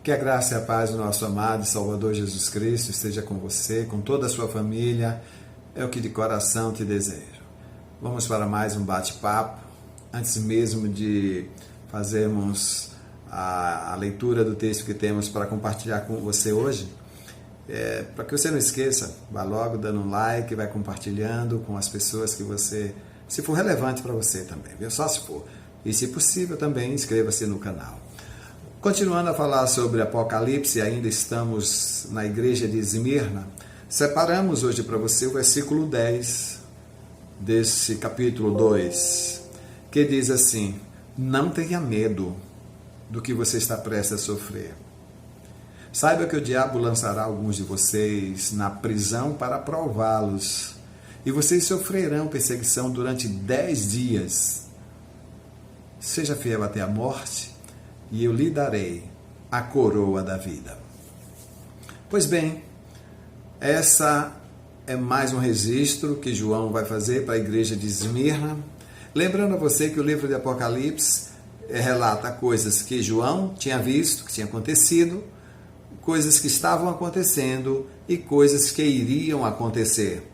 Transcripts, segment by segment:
Que a graça e a paz do nosso amado e Salvador Jesus Cristo esteja com você, com toda a sua família, é o que de coração te desejo. Vamos para mais um bate-papo, antes mesmo de fazermos a leitura do texto que temos para compartilhar com você hoje. Para que você não esqueça, vá logo dando um like, vai compartilhando com as pessoas que você, se for relevante para você também, viu? Só se for. E se possível também, inscreva-se no canal. Continuando a falar sobre Apocalipse, ainda estamos na igreja de Esmirna. Separamos hoje para você o versículo 10 desse capítulo 2, que diz assim: não tenha medo do que você está prestes a sofrer. Saiba que o diabo lançará alguns de vocês na prisão para prová-los, e vocês sofrerão perseguição durante 10 dias. Seja fiel até a morte, e eu lhe darei a coroa da vida. Pois bem, essa é mais um registro que João vai fazer para a igreja de Esmirna. Lembrando a você que o livro de Apocalipse relata coisas que João tinha visto, que tinha acontecido, coisas que estavam acontecendo e coisas que iriam acontecer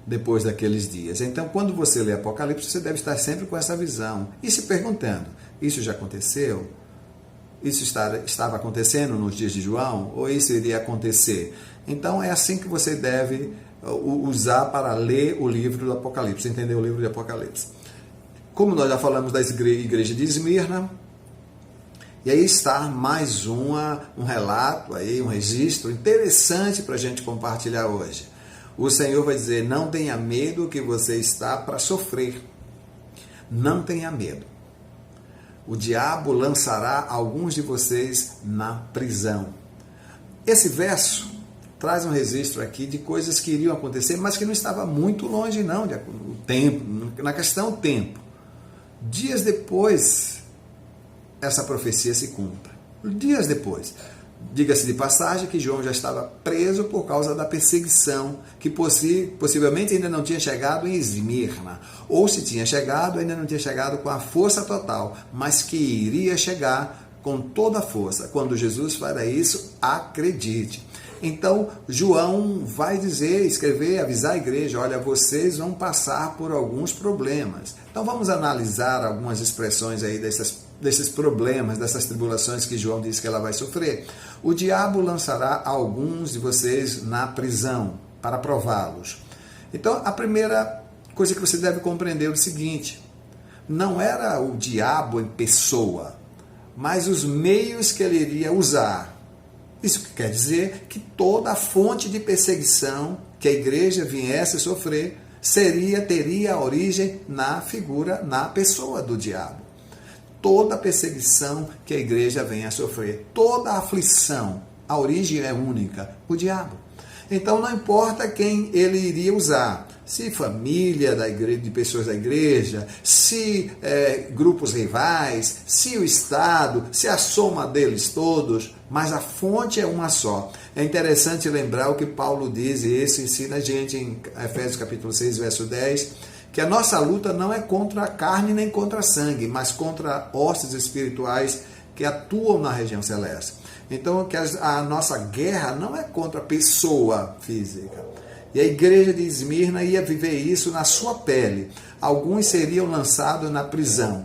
depois daqueles dias. Então, quando você lê Apocalipse, você deve estar sempre com essa visão e se perguntando: isso já aconteceu? Isso estava acontecendo nos dias de João? Ou isso iria acontecer? Então, é assim que você deve usar para ler o livro do Apocalipse, entender o livro de Apocalipse. Como nós já falamos da igreja de Esmirna, e aí está mais um relato, aí, um registro interessante para a gente compartilhar hoje. O Senhor vai dizer: não tenha medo que você está para sofrer. Não tenha medo. O diabo lançará alguns de vocês na prisão. Esse verso traz um registro aqui de coisas que iriam acontecer, mas que não estava muito longe não, o tempo, na questão tempo. Dias depois, essa profecia se cumpre. Dias depois. Diga-se de passagem que João já estava preso por causa da perseguição, que possivelmente ainda não tinha chegado em Esmirna, ou se tinha chegado, ainda não tinha chegado com a força total, mas que iria chegar com toda a força. Quando Jesus fará isso, acredite. Então, João vai dizer, escrever, avisar a igreja: olha, vocês vão passar por alguns problemas. Então, vamos analisar algumas expressões aí desses problemas, dessas tribulações que João diz que ela vai sofrer. O diabo lançará alguns de vocês na prisão para prová-los. Então, a primeira coisa que você deve compreender é o seguinte: não era o diabo em pessoa, mas os meios que ele iria usar. Isso quer dizer que toda a fonte de perseguição que a igreja viesse a sofrer teria a origem na figura, na pessoa do diabo. Toda perseguição que a igreja venha a sofrer, toda aflição, a origem é única: o diabo. Então não importa quem ele iria usar, se família da igreja, de pessoas da igreja, se grupos rivais, se o Estado, se a soma deles todos, mas a fonte é uma só. É interessante lembrar o que Paulo diz, e isso ensina a gente em Efésios capítulo 6, verso 10, que a nossa luta não é contra a carne nem contra a sangue, mas contra hostes espirituais que atuam na região celeste. Então, que a nossa guerra não é contra a pessoa física. E a igreja de Esmirna ia viver isso na sua pele. Alguns seriam lançados na prisão.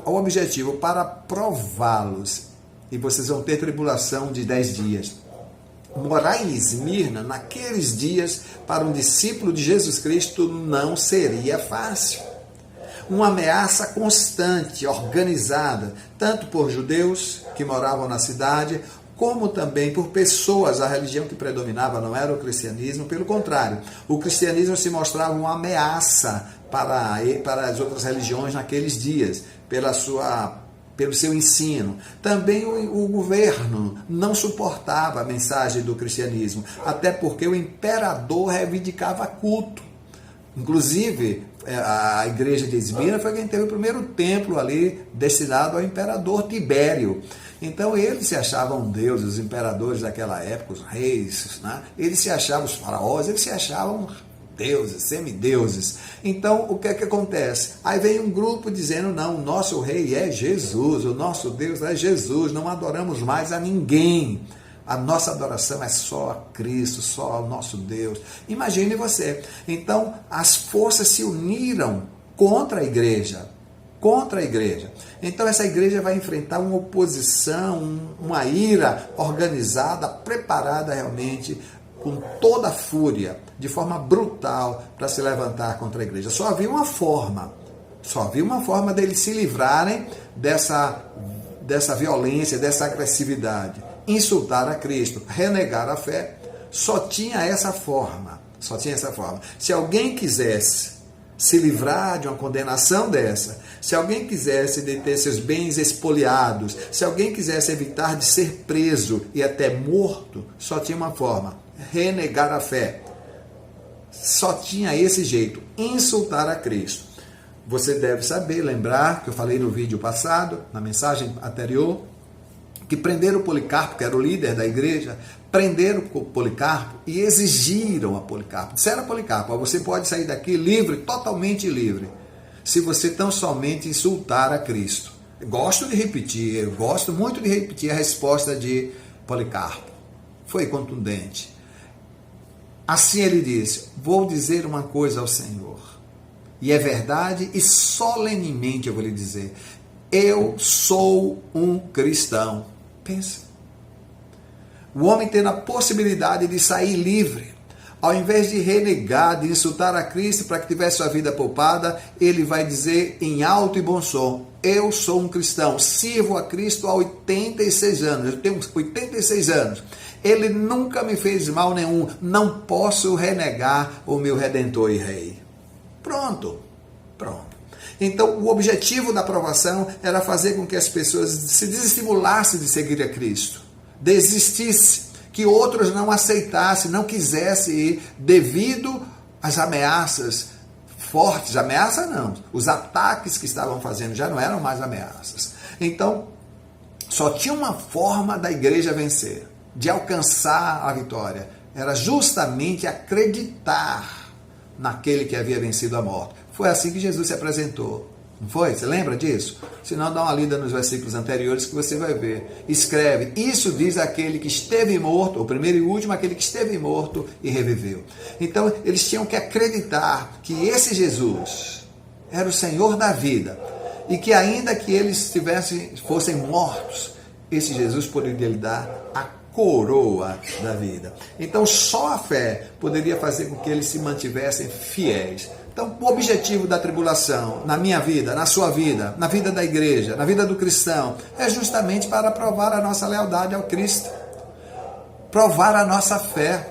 O objetivo: para prová-los. E vocês vão ter tribulação de 10 dias. Morar em Esmirna, naqueles dias, para um discípulo de Jesus Cristo, não seria fácil. Uma ameaça constante, organizada, tanto por judeus que moravam na cidade, como também por pessoas. A religião que predominava não era o cristianismo, pelo contrário, o cristianismo se mostrava uma ameaça para as outras religiões naqueles dias, pelo seu ensino. Também o governo não suportava a mensagem do cristianismo, até porque o imperador reivindicava culto. Inclusive, a igreja de Esmirna foi quem teve o primeiro templo ali destinado ao imperador Tibério. Então eles se achavam deuses, os imperadores daquela época, os reis, né? Eles se achavam, os faraós, eles se achavam deuses, semideuses. Então, o que é que acontece? Aí vem um grupo dizendo, não, o nosso rei é Jesus, o nosso Deus é Jesus, não adoramos mais a ninguém. A nossa adoração é só a Cristo, só ao nosso Deus. Imagine você. Então, as forças se uniram contra a igreja. Contra a igreja. Então, essa igreja vai enfrentar uma oposição, uma ira organizada, preparada realmente, com toda a fúria, de forma brutal, para se levantar contra a igreja. Só havia uma forma deles se livrarem dessa violência, dessa agressividade. Insultar a Cristo, renegar a fé, só tinha essa forma. Se alguém quisesse se livrar de uma condenação dessa, se alguém quisesse ter seus bens expoliados, se alguém quisesse evitar de ser preso e até morto, só tinha uma forma: renegar a fé. Só tinha esse jeito, insultar a Cristo. Você deve saber, lembrar que eu falei no vídeo passado, na mensagem anterior, que prenderam o Policarpo, que era o líder da igreja, prenderam o Policarpo e exigiram a Policarpo. Disseram a Policarpo: você pode sair daqui livre, totalmente livre, se você tão somente insultar a Cristo. Eu gosto muito de repetir a resposta de Policarpo. Foi contundente. Assim ele disse: vou dizer uma coisa ao Senhor, e é verdade, e solenemente eu vou lhe dizer, eu sou um cristão. Pensa. O homem tendo a possibilidade de sair livre, ao invés de renegar, de insultar a Cristo para que tivesse sua vida poupada, ele vai dizer em alto e bom som: eu sou um cristão, sirvo a Cristo há 86 anos, eu tenho 86 anos, ele nunca me fez mal nenhum, não posso renegar o meu Redentor e Rei. Pronto. Então, o objetivo da aprovação era fazer com que as pessoas se desestimulassem de seguir a Cristo, desistissem, que outros não aceitassem, não quisessem ir, devido às ameaças fortes. Ameaça não, os ataques que estavam fazendo já não eram mais ameaças. Então, só tinha uma forma da igreja vencer, de alcançar a vitória, era justamente acreditar naquele que havia vencido a morte. Foi assim que Jesus se apresentou. Não foi? Você lembra disso? Se não, dá uma lida nos versículos anteriores que você vai ver. Escreve: isso diz aquele que esteve morto, o primeiro e último, aquele que esteve morto e reviveu. Então, eles tinham que acreditar que esse Jesus era o Senhor da vida e que ainda que eles fossem mortos, esse Jesus poderia lhe dar a coroa da vida. Então, só a fé poderia fazer com que eles se mantivessem fiéis. Então, o objetivo da tribulação, na minha vida, na sua vida, na vida da igreja, na vida do cristão, é justamente para provar a nossa lealdade ao Cristo, provar a nossa fé.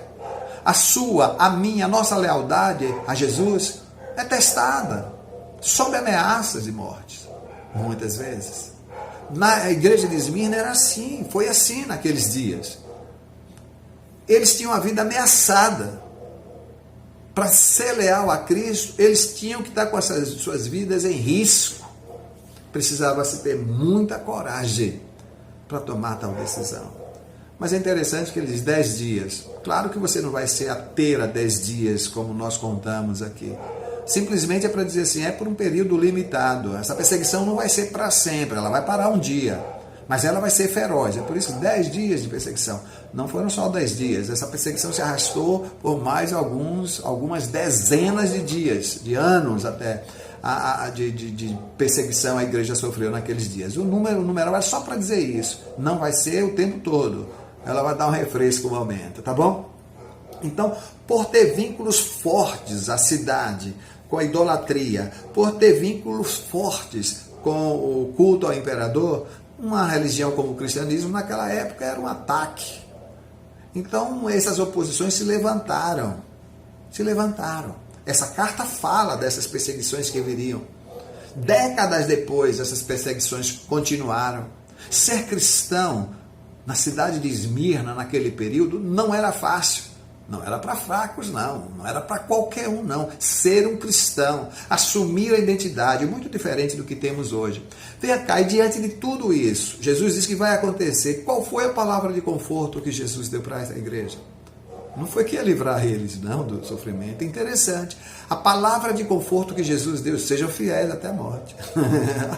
A sua, a minha, a nossa lealdade a Jesus é testada sob ameaças de mortes, muitas vezes. Na igreja de Esmirna era assim, foi assim naqueles dias. Eles tinham a vida ameaçada. Para ser leal a Cristo, eles tinham que estar com as suas vidas em risco. Precisava-se ter muita coragem para tomar tal decisão. Mas é interessante que ele diz 10 dias. Claro que você não vai ser a ter a 10 dias, como nós contamos aqui. Simplesmente é para dizer assim, é por um período limitado. Essa perseguição não vai ser para sempre, ela vai parar um dia. Mas ela vai ser feroz, é por isso 10 dias de perseguição. Não foram só 10 dias, essa perseguição se arrastou por mais algumas dezenas de dias, de anos até, de perseguição a igreja sofreu naqueles dias. O número é só para dizer isso, não vai ser o tempo todo, ela vai dar um refresco no momento, tá bom? Então, por ter vínculos fortes à cidade, com a idolatria, por ter vínculos fortes com o culto ao imperador, uma religião como o cristianismo naquela época era um ataque. Então essas oposições se levantaram. Essa carta fala dessas perseguições que viriam. Décadas depois, essas perseguições continuaram. Ser cristão na cidade de Esmirna, naquele período, não era fácil. Não era para fracos, não era para qualquer um, não. Ser um cristão, assumir a identidade, muito diferente do que temos hoje. Venha cá, e diante de tudo isso, Jesus diz que vai acontecer. Qual foi a palavra de conforto que Jesus deu para essa igreja? Não foi que ia livrar eles, não, do sofrimento. Interessante. A palavra de conforto que Jesus deu, sejam fiéis até a morte.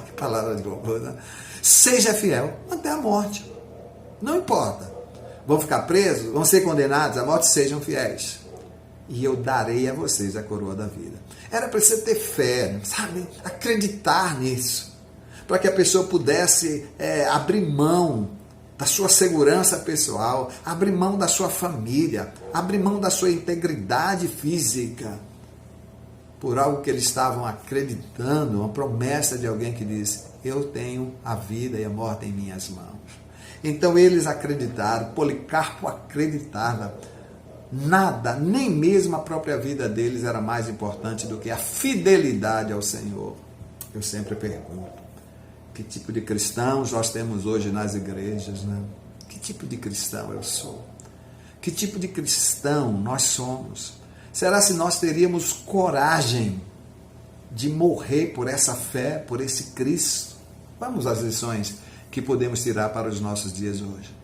Que palavra de conforto, né? Seja fiel até a morte. Não importa. Vão ficar presos, vão ser condenados à morte, sejam fiéis. E eu darei a vocês a coroa da vida. Era preciso ter fé, sabe? Acreditar nisso. Para que a pessoa pudesse abrir mão da sua segurança pessoal, abrir mão da sua família, abrir mão da sua integridade física, por algo que eles estavam acreditando, uma promessa de alguém que disse: eu tenho a vida e a morte em minhas mãos. Então eles acreditaram, Policarpo acreditava. Nada, nem mesmo a própria vida deles era mais importante do que a fidelidade ao Senhor. Eu sempre pergunto, que tipo de cristãos nós temos hoje nas igrejas, né? Que tipo de cristão eu sou? Que tipo de cristão nós somos? Será se nós teríamos coragem de morrer por essa fé, por esse Cristo? Vamos às lições que podemos tirar para os nossos dias hoje.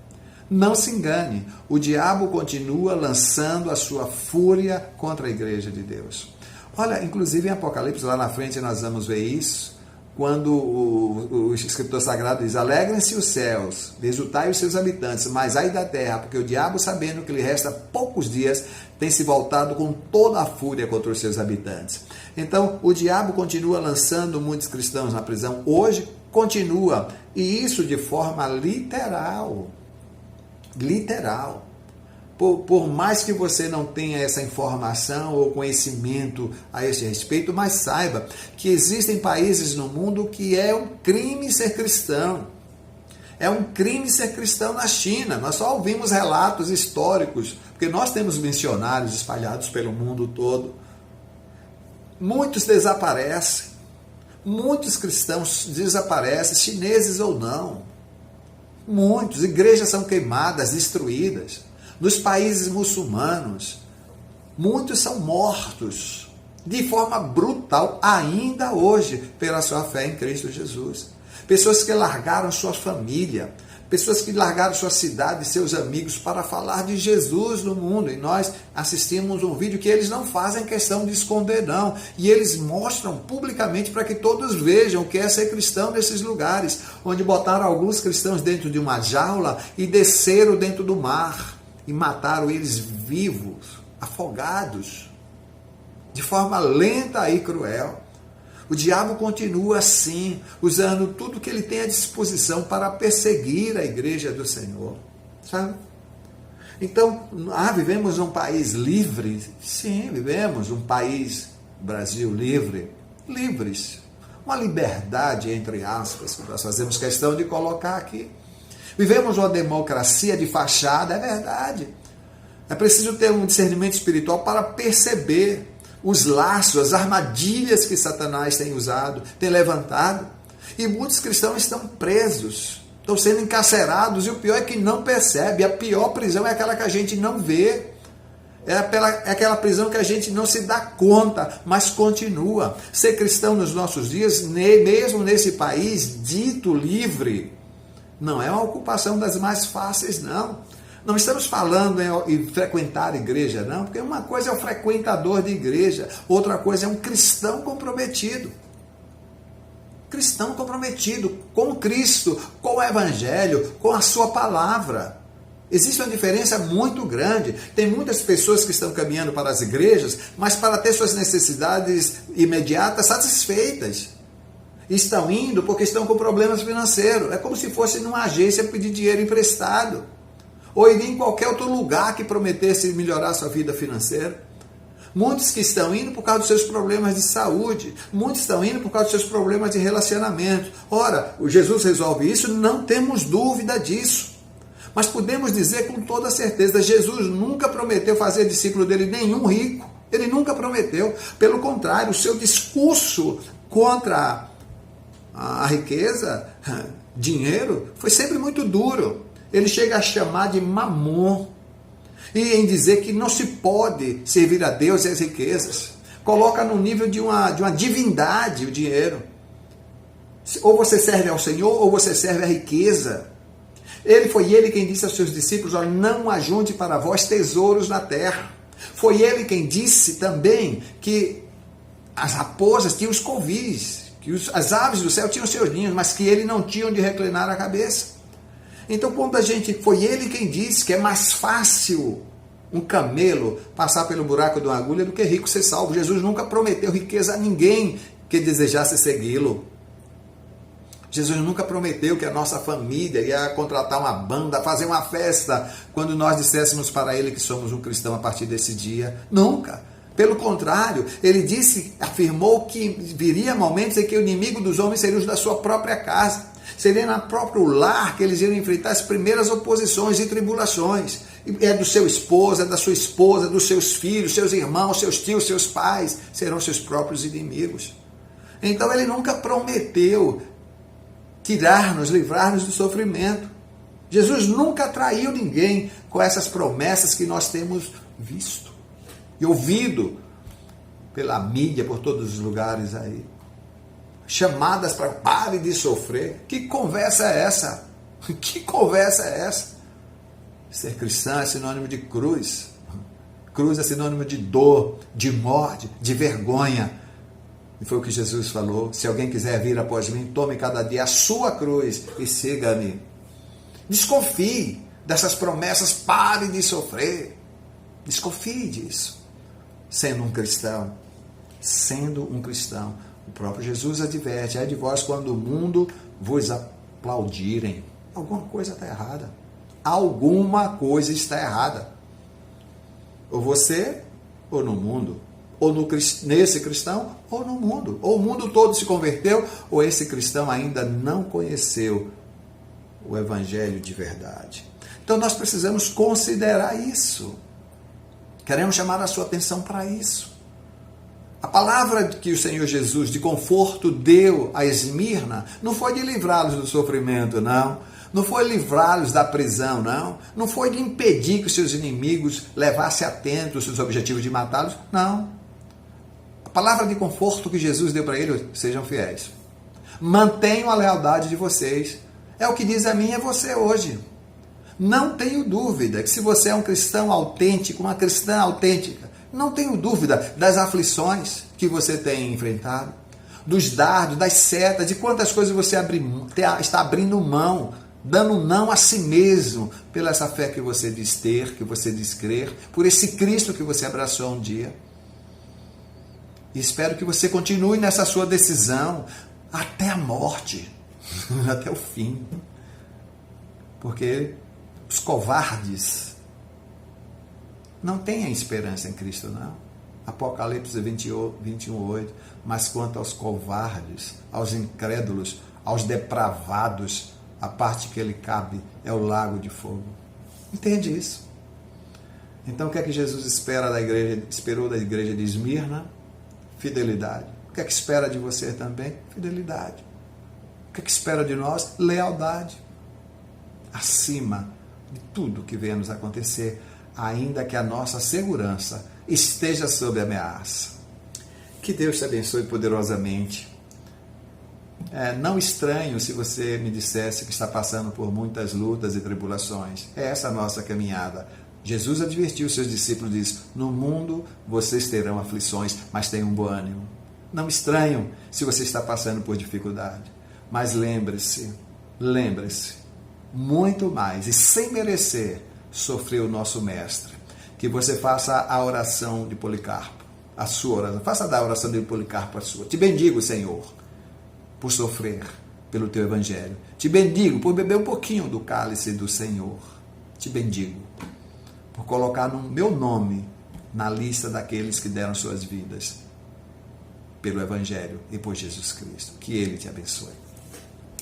Não se engane, o diabo continua lançando a sua fúria contra a igreja de Deus. Olha, inclusive em Apocalipse, lá na frente nós vamos ver isso, quando o escritor sagrado diz: alegrem-se os céus, exultai os seus habitantes, mas ai da terra, porque o diabo, sabendo que lhe resta poucos dias, tem se voltado com toda a fúria contra os seus habitantes. Então, o diabo continua lançando muitos cristãos na prisão, hoje continua, e isso de forma literal. Literal. Por mais que você não tenha essa informação ou conhecimento a esse respeito, mas saiba que existem países no mundo que é um crime ser cristão. É um crime ser cristão na China. Nós só ouvimos relatos históricos, porque nós temos missionários espalhados pelo mundo todo. Muitos desaparecem. Muitos cristãos desaparecem, chineses ou não. Muitos. Igrejas são queimadas, destruídas. Nos países muçulmanos, muitos são mortos de forma brutal, ainda hoje, pela sua fé em Cristo Jesus. Pessoas que largaram sua família, pessoas que largaram sua cidade e seus amigos para falar de Jesus no mundo. E nós assistimos um vídeo que eles não fazem questão de esconder, não. E eles mostram publicamente para que todos vejam o que é ser cristão nesses lugares, onde botaram alguns cristãos dentro de uma jaula e desceram dentro do mar. E mataram eles vivos, afogados, de forma lenta e cruel. O diabo continua assim, usando tudo que ele tem à disposição para perseguir a igreja do Senhor. Sabe? Então, vivemos um país livre? Sim, vivemos um país, Brasil, livre. Livres. Uma liberdade, entre aspas, que nós fazemos questão de colocar aqui. Vivemos uma democracia de fachada, é verdade. É preciso ter um discernimento espiritual para perceber os laços, as armadilhas que Satanás tem usado, tem levantado. E muitos cristãos estão presos, estão sendo encarcerados, e o pior é que não percebe. A pior prisão é aquela que a gente não vê. É aquela prisão que a gente não se dá conta, mas continua. Ser cristão nos nossos dias, mesmo nesse país dito livre, não é uma ocupação das mais fáceis, não. Não estamos falando em frequentar a igreja, não, porque uma coisa é o frequentador de igreja, outra coisa é um cristão comprometido. Cristão comprometido com Cristo, com o Evangelho, com a sua palavra. Existe uma diferença muito grande. Tem muitas pessoas que estão caminhando para as igrejas, mas para ter suas necessidades imediatas satisfeitas. Estão indo porque estão com problemas financeiros. É como se fosse numa agência pedir dinheiro emprestado. Ou iria em qualquer outro lugar que prometesse melhorar sua vida financeira. Muitos que estão indo por causa dos seus problemas de saúde. Muitos estão indo por causa dos seus problemas de relacionamento. Ora, o Jesus resolve isso? Não temos dúvida disso. Mas podemos dizer com toda certeza, Jesus nunca prometeu fazer discípulo dele nenhum rico. Ele nunca prometeu. Pelo contrário, o seu discurso contra a riqueza, dinheiro, foi sempre muito duro. Ele chega a chamar de mamon, e em dizer que não se pode servir a Deus e as riquezas. Coloca no nível de uma divindade o dinheiro. Ou você serve ao Senhor, ou você serve à riqueza. Foi ele quem disse aos seus discípulos: olha, não ajunte para vós tesouros na terra. Foi ele quem disse também que as raposas tinham os covis, que as aves do céu tinham seus ninhos, mas que ele não tinha onde reclinar a cabeça. Então, foi ele quem disse que é mais fácil um camelo passar pelo buraco de uma agulha do que rico ser salvo. Jesus nunca prometeu riqueza a ninguém que desejasse segui-lo. Jesus nunca prometeu que a nossa família ia contratar uma banda, fazer uma festa, quando nós disséssemos para ele que somos um cristão a partir desse dia. Nunca. Pelo contrário, ele afirmou que viria momentos em que o inimigo dos homens seria os da sua própria casa. Seria no próprio lar que eles iam enfrentar as primeiras oposições e tribulações. É do seu esposo, é da sua esposa, dos seus filhos, seus irmãos, seus tios, seus pais, serão seus próprios inimigos. Então ele nunca prometeu livrar-nos do sofrimento. Jesus nunca traiu ninguém com essas promessas que nós temos visto e ouvido pela mídia, por todos os lugares aí. Chamadas para pare de sofrer. Que conversa é essa? Que conversa é essa? Ser cristão é sinônimo de cruz. Cruz é sinônimo de dor, de morte, de vergonha. E foi o que Jesus falou: se alguém quiser vir após mim, tome cada dia a sua cruz e siga-me. Desconfie dessas promessas, pare de sofrer. Desconfie disso. Sendo um cristão, o próprio Jesus adverte: ai de vós quando o mundo vos aplaudirem. Alguma coisa está errada. Alguma coisa está errada. Ou você, ou no mundo. Ou nesse cristão, ou no mundo. Ou o mundo todo se converteu, ou esse cristão ainda não conheceu o evangelho de verdade. Então nós precisamos considerar isso. Queremos chamar a sua atenção para isso. A palavra que o Senhor Jesus de conforto deu a Esmirna não foi de livrá-los do sofrimento, não. Não foi livrá-los da prisão, não. Não foi de impedir que os seus inimigos levassem a atento os seus objetivos de matá-los, não. A palavra de conforto que Jesus deu para eles: sejam fiéis. Mantenham a lealdade de vocês. É o que diz a mim e a você hoje. Não tenho dúvida que se você é um cristão autêntico, uma cristã autêntica, não tenho dúvida das aflições que você tem enfrentado, dos dardos, das setas, de quantas coisas você está abrindo mão, dando não a si mesmo, pela essa fé que você diz ter, que você diz crer, por esse Cristo que você abraçou um dia. E espero que você continue nessa sua decisão até a morte, até o fim. Porque os covardes não têm a esperança em Cristo, não. Apocalipse 21:8. Mas quanto aos covardes, aos incrédulos, aos depravados, a parte que ele cabe é o lago de fogo. Entende isso? Então o que é que Jesus esperou da igreja de Esmirna? Fidelidade. O que é que espera de você também? Fidelidade. O que é que espera de nós? Lealdade. Acima de tudo que venha nos acontecer, ainda que a nossa segurança esteja sob ameaça. Que Deus te abençoe poderosamente. Não estranho se você me dissesse que está passando por muitas lutas e tribulações. É essa a nossa caminhada. Jesus advertiu os seus discípulos, diz: no mundo vocês terão aflições, mas tenham um bom ânimo. Não estranho se você está passando por dificuldade, mas lembre-se, muito mais e sem merecer, sofreu o nosso mestre. Que você faça a oração de Policarpo, a sua oração, faça da oração de Policarpo a sua. Te bendigo, Senhor, por sofrer pelo teu evangelho. Te bendigo por beber um pouquinho do cálice do Senhor. Te bendigo por colocar no meu nome na lista daqueles que deram suas vidas pelo Evangelho e por Jesus Cristo. Que Ele te abençoe.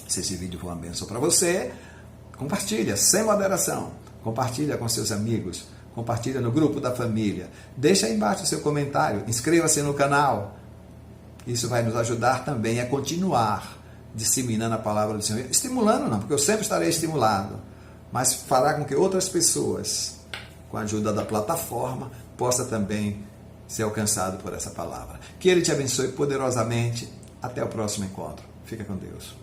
Se esse vídeo for uma bênção para você, compartilha sem moderação. Compartilha com seus amigos. Compartilha no grupo da família. Deixa aí embaixo o seu comentário. Inscreva-se no canal. Isso vai nos ajudar também a continuar disseminando a palavra do Senhor. Estimulando não, porque eu sempre estarei estimulado. Mas fará com que outras pessoas, com a ajuda da plataforma, possa também ser alcançado por essa palavra. Que Ele te abençoe poderosamente. Até o próximo encontro. Fica com Deus.